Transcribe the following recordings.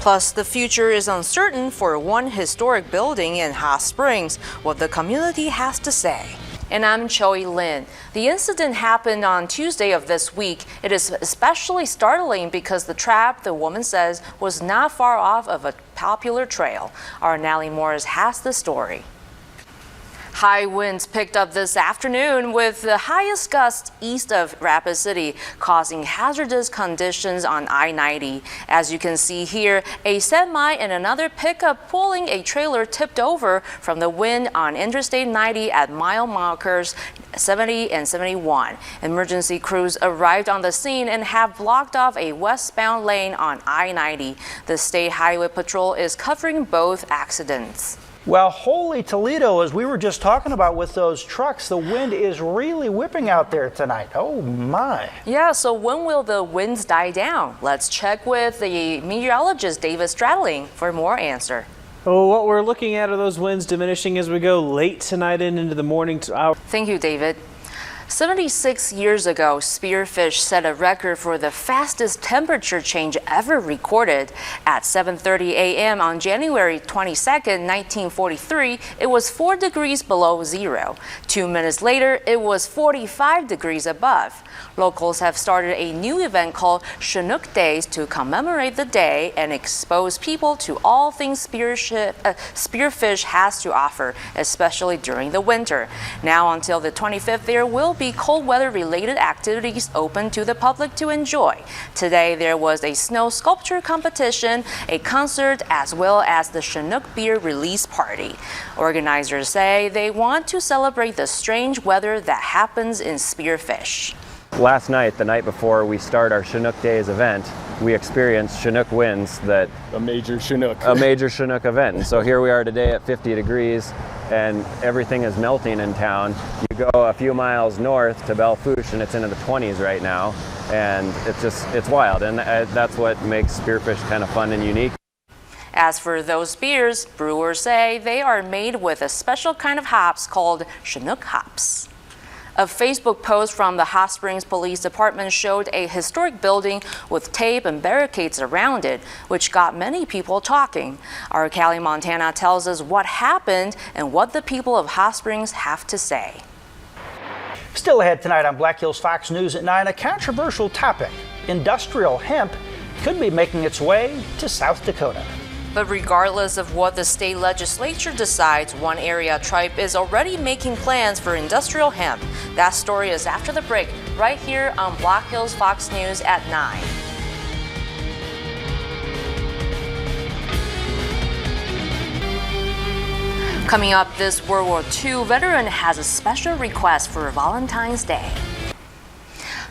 Plus, the future is uncertain for one historic building in Hot Springs. What the community has to say. And I'm Choi Lin. The incident happened on Tuesday of this week. It is especially startling because the trap, the woman says, was not far off of a popular trail. Our Nally Morris has the story. High winds picked up this afternoon with the highest gusts east of Rapid City, causing hazardous conditions on I-90. As you can see here, a semi and another pickup pulling a trailer tipped over from the wind on Interstate 90 at mile markers 70 and 71. Emergency crews arrived on the scene and have blocked off a westbound lane on I-90. The State Highway Patrol is covering both accidents. Well, holy Toledo, as we were just talking about with those trucks, the wind is really whipping out there tonight. Oh my. Yeah, so when will the winds die down? Let's check with the meteorologist David Stradling for more answer. Well, what we're looking at are those winds diminishing as we go late tonight and into the morning. Thank you, David. 76 years ago, spearfish set a record for the fastest temperature change ever recorded. At 7:30 a.m. on January 22nd, 1943, it was 4 degrees below zero. 2 minutes later, it was 45 degrees above. Locals have started a new event called Chinook Days to commemorate the day and expose people to all things spearfish has to offer, especially during the winter. Now until the 25th, there will be cold weather related activities open to the public to enjoy. Today there was a snow sculpture competition, a concert, as well as the Chinook beer release party. Organizers say they want to celebrate the strange weather that happens in spearfish. Last night, the night before we start our Chinook Days event, we experienced Chinook winds that... A major Chinook event. And so here we are today at 50 degrees and everything is melting in town. You go a few miles north to Belle Fourche and it's into the 20s right now. And it's wild. And that's what makes spearfish kind of fun and unique. As for those beers, brewers say they are made with a special kind of hops called Chinook hops. A Facebook post from the Hot Springs Police Department showed a historic building with tape and barricades around it, which got many people talking. Our Cali, Montana tells us what happened and what the people of Hot Springs have to say. Still ahead tonight on Black Hills Fox News at 9, a controversial topic. Industrial hemp could be making its way to South Dakota. But regardless of what the state legislature decides, one area tribe is already making plans for industrial hemp. That story is after the break, right here on Black Hills Fox News at 9. Coming up, this World War II veteran has a special request for Valentine's Day.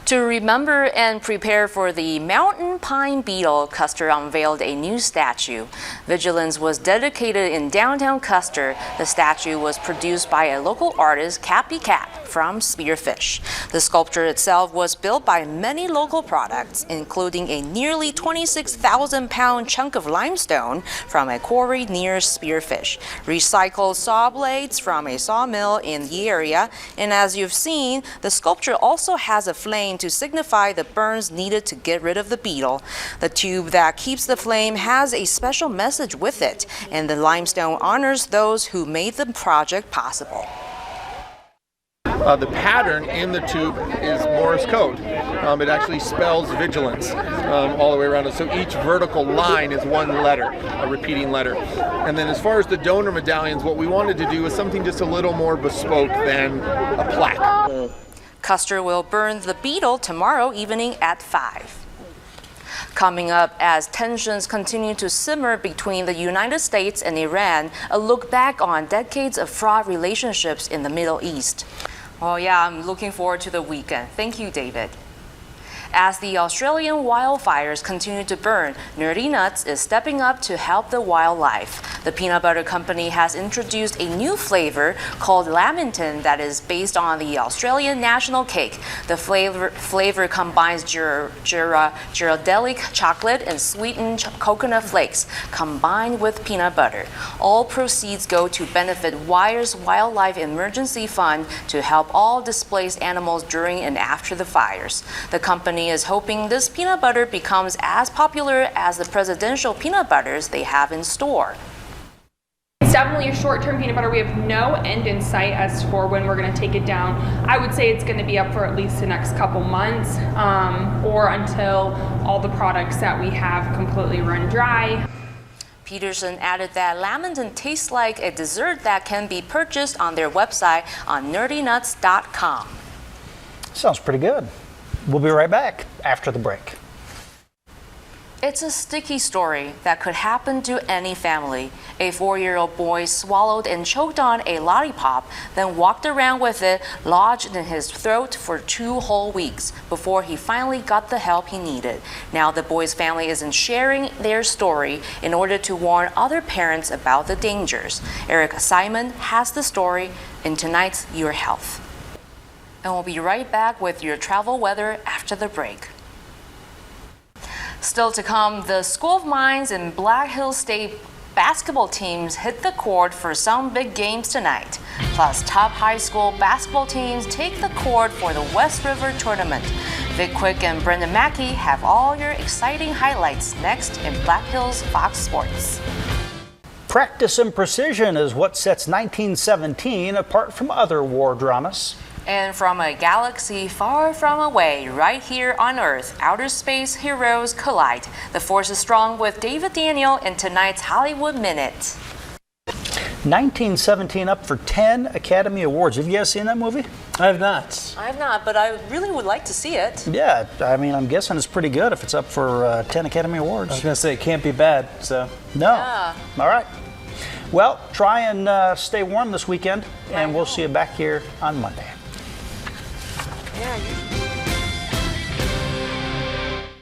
To remember and prepare for the mountain pine beetle, Custer unveiled a new statue. Vigilance was dedicated in downtown Custer. The statue was produced by a local artist, Cappy Cap, from Spearfish. The sculpture itself was built by many local products, including a nearly 26,000-pound chunk of limestone from a quarry near Spearfish, recycled saw blades from a sawmill in the area, and as you've seen, the sculpture also has a flame to signify the burns needed to get rid of the beetle. The tube that keeps the flame has a special message with it, and the limestone honors those who made the project possible. The pattern in the tube is Morse code. It actually spells vigilance all the way around it. So each vertical line is one letter, a repeating letter. And then as far as the donor medallions, what we wanted to do was something just a little more bespoke than a plaque. Custer will burn the beetle tomorrow evening at 5. Coming up, as tensions continue to simmer between the United States and Iran, a look back on decades of fraught relationships in the Middle East. Oh yeah, I'm looking forward to the weekend. Thank you, David. As the Australian wildfires continue to burn, Nerdy Nuts is stepping up to help the wildlife. The peanut butter company has introduced a new flavor called Lamington that is based on the Australian national cake. The flavor combines Ghirardelli chocolate and sweetened coconut flakes combined with peanut butter. All proceeds go to benefit Wyres Wildlife Emergency Fund to help all displaced animals during and after the fires. The company is hoping this peanut butter becomes as popular as the presidential peanut butters they have in store. It's definitely a short-term peanut butter. We have no end in sight as for when we're going to take it down. I would say it's going to be up for at least the next couple months or until all the products that we have completely run dry. Peterson added that Lamington tastes like a dessert that can be purchased on their website on nerdynuts.com. Sounds pretty good. We'll be right back after the break. It's a sticky story that could happen to any family. A 4-year-old boy swallowed and choked on a lollipop, then walked around with it lodged in his throat for 2 whole weeks before he finally got the help he needed. Now the boy's family isn't sharing their story in order to warn other parents about the dangers. Eric Simon has the story in tonight's Your Health. And we'll be right back with your travel weather after the break. Still to come, the School of Mines and Black Hills State basketball teams hit the court for some big games tonight. Plus, top high school basketball teams take the court for the West River Tournament. Vic Quick and Brendan Mackey have all your exciting highlights next in Black Hills Fox Sports. Practice and precision is what sets 1917 apart from other war dramas. And from a galaxy far from away, right here on Earth, outer space heroes collide. The force is strong with David Daniel in tonight's Hollywood Minute. 1917 up for 10 Academy Awards. Have you guys seen that movie? I have not. I have not, but I really would like to see it. Yeah, I mean, I'm guessing it's pretty good if it's up for 10 Academy Awards. I was going to say it can't be bad, so. No. Yeah. All right. Well, try and stay warm this weekend, and we'll see you back here on Monday. Yeah,